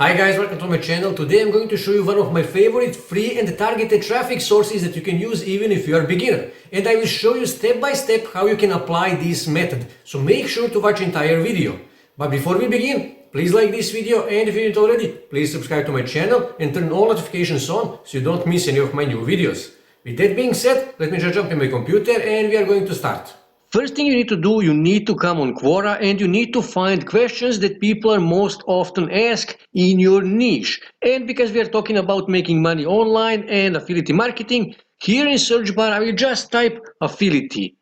Hi guys, welcome to my channel. Today I'm going to show you one of my favorite free and targeted traffic sources that you can use even if you are a beginner. And I will show you step by step how you can apply this method. So make sure to watch the entire video. But before we begin, please like this video, and if you didn't already, please subscribe to my channel and turn all notifications on so you don't miss any of my new videos. With that being said, let me just jump in my computer and we are going to start. First thing you need to do, you need to come on Quora and you need to find questions that people are most often asked in your niche. And because we are talking about making money online and affiliate marketing, here in search bar I will just type affiliate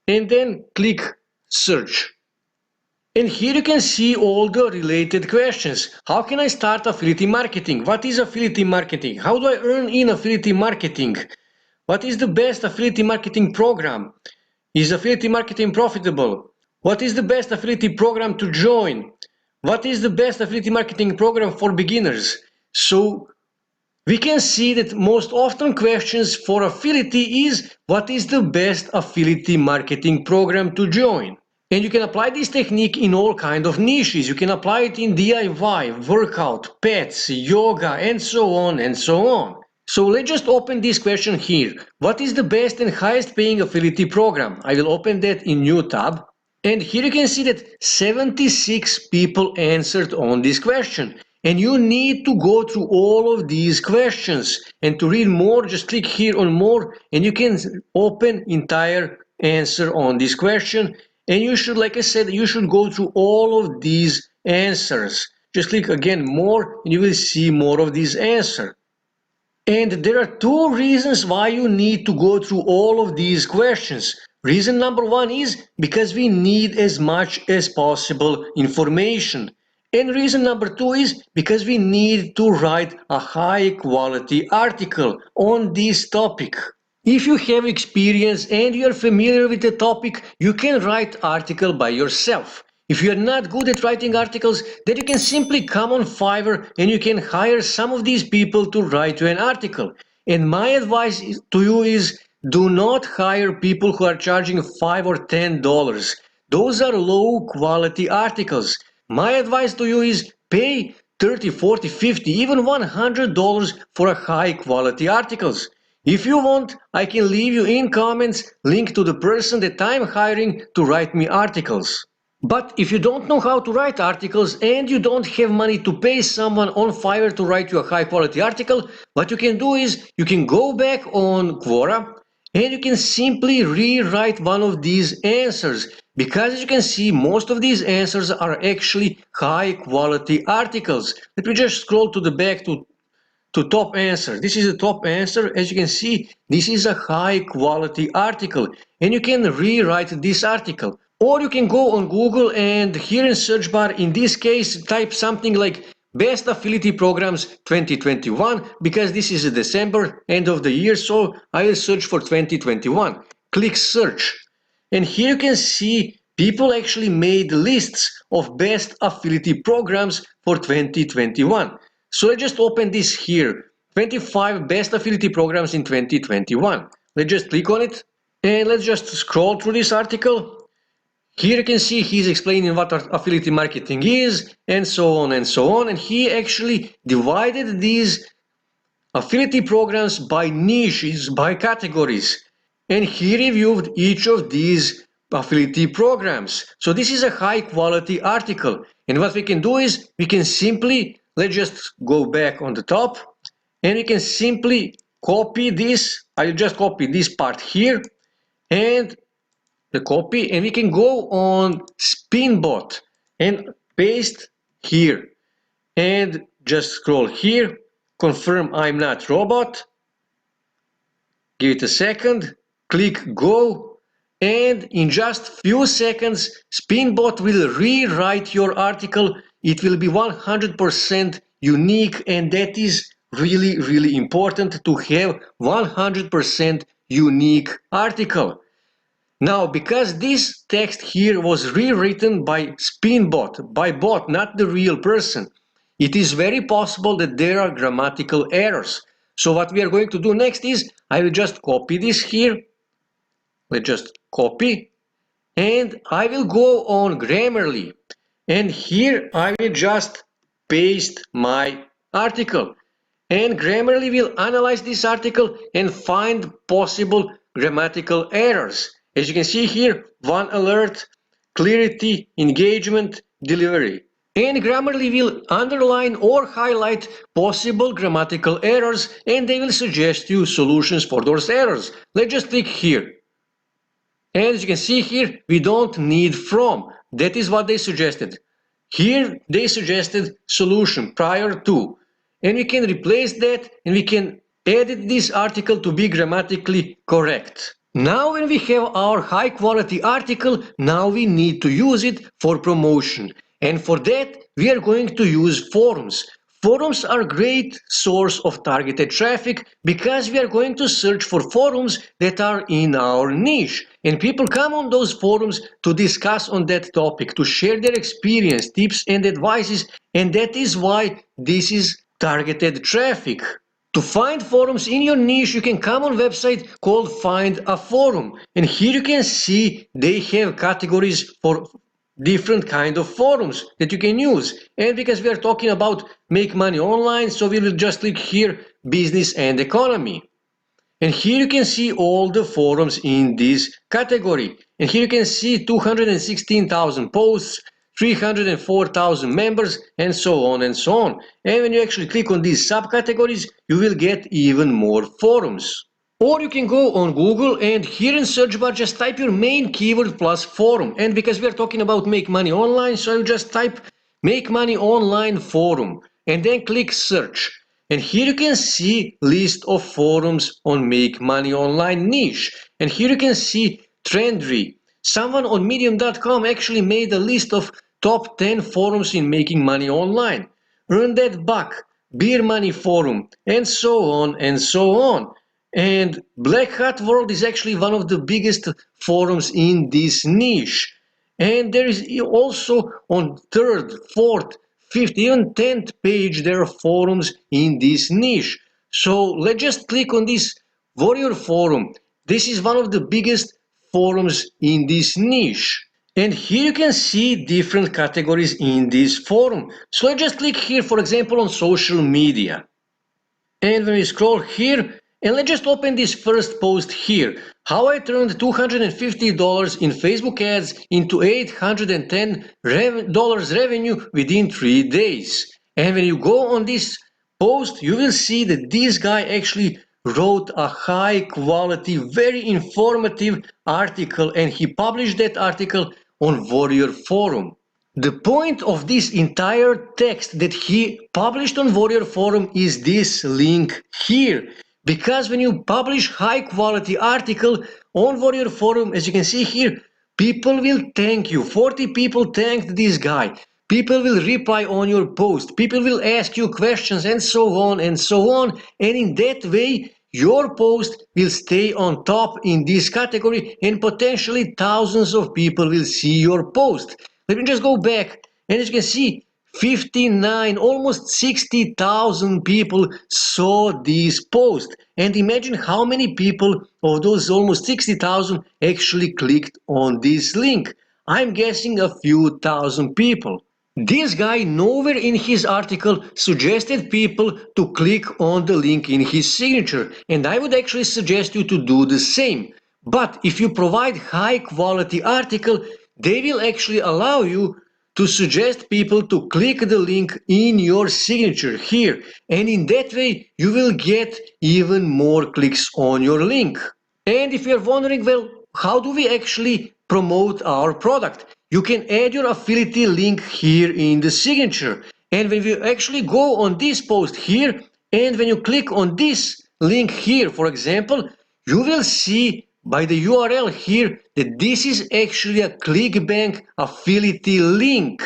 and then click search. And here you can see all the related questions. How can I start affiliate marketing? What is affiliate marketing? How do I earn in affiliate marketing? What is the best affiliate marketing program? Is affiliate marketing profitable? What is the best affiliate program to join? What is the best affiliate marketing program for beginners? So we can see that most often questions for affiliate is what is the best affiliate marketing program to join? And you can apply this technique in all kind of niches. You can apply it in DIY, workout, pets, yoga, and so on and so on. So let's just open this question here. What is the best and highest paying affiliate program? I will open that in new tab. And here you can see that 76 people answered on this question. And you need to go through all of these questions. And to read more, just click here on more and you can open entire answer on this question. And you should, like I said, you should go through all of these answers. Just click again more and you will see more of these answers. And there are two reasons why you need to go through all of these questions. Reason number one is because we need as much as possible information. And reason number two is because we need to write a high quality article on this topic. If you have experience and you are familiar with the topic, you can write article by yourself. If you are not good at writing articles, then you can simply come on Fiverr and you can hire some of these people to write you an article. And my advice to you is do not hire people who are charging $5 or $10. Those are low quality articles. My advice to you is pay $30, $40, $50, even $100 for a high quality articles. If you want, I can leave you in comments link to the person that I'm hiring to write me articles. But if you don't know how to write articles and you don't have money to pay someone on Fiverr to write you a high quality article, what you can do is you can go back on Quora and you can simply rewrite one of these answers. Because as you can see, most of these answers are actually high quality articles. Let me just scroll to the back to top answer. This is the top answer. As you can see, this is a high quality article and you can rewrite this article. Or you can go on Google and here in search bar, in this case, type something like best affiliate programs 2021 because this is December, end of the year, so I will search for 2021. Click search. And here you can see people actually made lists of best affiliate programs for 2021. So let's just open this here. 25 best affiliate programs in 2021. Let's just click on it and let's just scroll through this article. Here you can see he's explaining what affiliate marketing is and so on and so on. And he actually divided these affiliate programs by niches, by categories. And he reviewed each of these affiliate programs. So this is a high quality article. And what we can do is we can simply, let's just go back on the top and we can simply copy this. I'll just copy this part here and the copy, and we can go on Spinbot and paste here and just scroll here, confirm I'm not robot, give it a second, click go, and in just few seconds Spinbot will rewrite your article. It will be 100% unique, and that is really important to have 100% unique article. Now, because this text here was rewritten by Spinbot, by bot, not the real person, it is very possible that there are grammatical errors. So what we are going to do next is, I will just copy this here. Let's just copy. And I will go on Grammarly. And here I will just paste my article. And Grammarly will analyze this article and find possible grammatical errors. As you can see here, one alert, clarity, engagement, delivery. And Grammarly will underline or highlight possible grammatical errors and they will suggest you solutions for those errors. Let's just click here. And as you can see here, we don't need from. That is what they suggested. Here they suggested solution prior to. And we can replace that and we can edit this article to be grammatically correct. Now when we have our high quality article, now we need to use it for promotion. And for that, we are going to use forums. Forums are a great source of targeted traffic because we are going to search for forums that are in our niche. And people come on those forums to discuss on that topic, to share their experience, tips and advices. And that is why this is targeted traffic. To find forums in your niche, you can come on a website called Find a Forum. And here you can see they have categories for different kind of forums that you can use. And because we are talking about make money online, so we will just click here, business and economy. And here you can see all the forums in this category. And here you can see 216,000 posts, 304,000 members, and so on and so on. And when you actually click on these subcategories, you will get even more forums. Or you can go on Google and here in search bar just type your main keyword plus forum. And because we are talking about make money online, so you just type make money online forum and then click search. And here you can see list of forums on make money online niche. And here you can see Trendry. Someone on medium.com actually made a list of top 10 forums in making money online. Earn that buck, beer money forum, and so on and so on. And Black Hat World is actually one of the biggest forums in this niche. And there is also on third, fourth, fifth, even 10th page, there are forums in this niche. So let's just click on this Warrior Forum. This is one of the biggest forums in this niche. And here you can see different categories in this forum. So let's just click here, for example, on social media. And when we scroll here, and let's just open this first post here. How I turned $250 in Facebook ads into $810 revenue within 3 days. And when you go on this post, you will see that this guy actually wrote a high quality, very informative article and he published that article on Warrior Forum. The point of this entire text that he published on Warrior Forum is this link here. Because when you publish high quality article on Warrior Forum, as you can see here, people will thank you. 40 people thanked this guy. People will reply on your post. People will ask you questions and so on and so on. And in that way, your post will stay on top in this category and potentially thousands of people will see your post. Let me just go back and as you can see 59, almost 60,000 people saw this post. And imagine how many people of those almost 60,000 actually clicked on this link. I'm guessing a few thousand people. This guy nowhere in his article suggested people to click on the link in his signature, and I would actually suggest you to do the same. But if you provide high quality article, they will actually allow you to suggest people to click the link in your signature here, and in that way you will get even more clicks on your link. And if you're wondering, well, how do we actually promote our product? You can add your affiliate link here in the signature. And when you actually go on this post here, and when you click on this link here, for example, you will see by the URL here that this is actually a ClickBank affiliate link.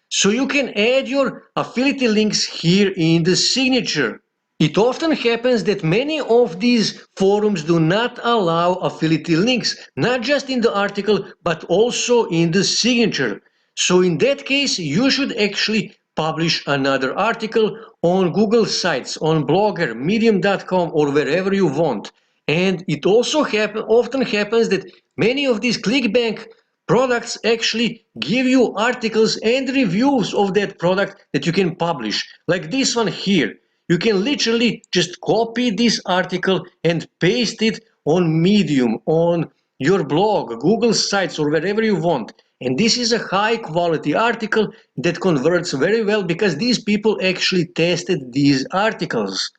So you can add your affiliate links here in the signature. It often happens that many of these forums do not allow affiliate links, not just in the article, but also in the signature. So in that case, you should actually publish another article on Google Sites, on Blogger, Medium.com, or wherever you want. And it also often happens that many of these ClickBank products actually give you articles and reviews of that product that you can publish. Like this one here. You can literally just copy this article and paste it on Medium, on your blog, Google Sites, or wherever you want. And this is a high quality article that converts very well because these people actually tested these articles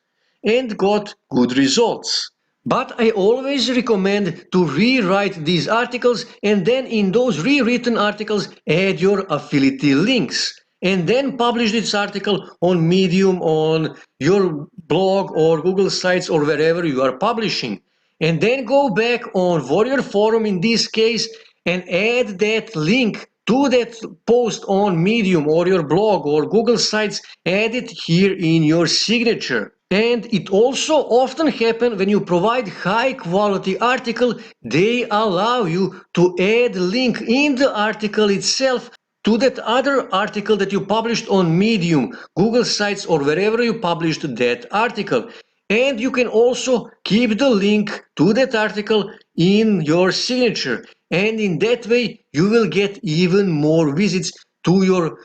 and got good results. But I always recommend to rewrite these articles and then in those rewritten articles add your affiliate links and then publish this article on Medium, on your blog or Google Sites or wherever you are publishing. And then go back on Warrior Forum in this case and add that link to that post on Medium or your blog or Google Sites, add it here in your signature. And it also often happens when you provide high quality article, they allow you to add link in the article itself to that other article that you published on Medium, Google Sites or wherever you published that article. And you can also keep the link to that article in your signature. And in that way, you will get even more visits to your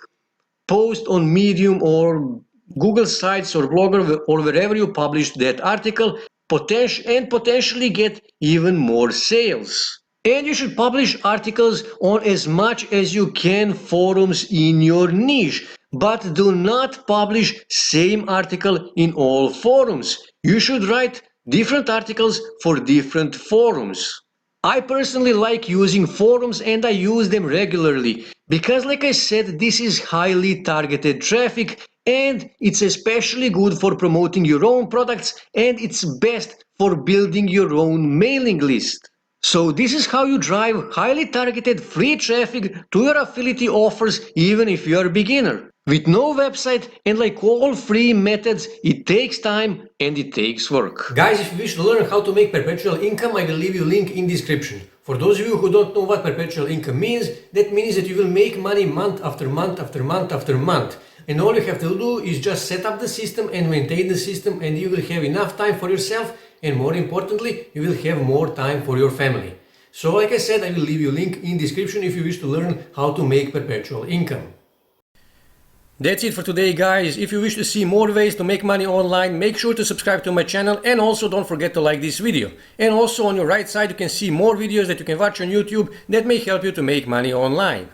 post on Medium or Google Sites or Blogger or wherever you publish that article and potentially get even more sales. And you should publish articles on as much as you can forums in your niche, but do not publish same article in all forums. You should write different articles for different forums. I personally like using forums and I use them regularly because, like I said, this is highly targeted traffic and it's especially good for promoting your own products and it's best for building your own mailing list. So this is how you drive highly targeted free traffic to your affiliate offers even if you are a beginner. With no website and like all free methods, it takes time and it takes work. Guys, if you wish to learn how to make perpetual income, I will leave you a link in description. For those of you who don't know what perpetual income means, that means that you will make money month after month after month after month. And all you have to do is just set up the system and maintain the system and you will have enough time for yourself and more importantly, you will have more time for your family. So like I said, I will leave you a link in description if you wish to learn how to make perpetual income. That's it for today, guys. If you wish to see more ways to make money online, make sure to subscribe to my channel and also don't forget to like this video. And also on your right side you can see more videos that you can watch on YouTube that may help you to make money online.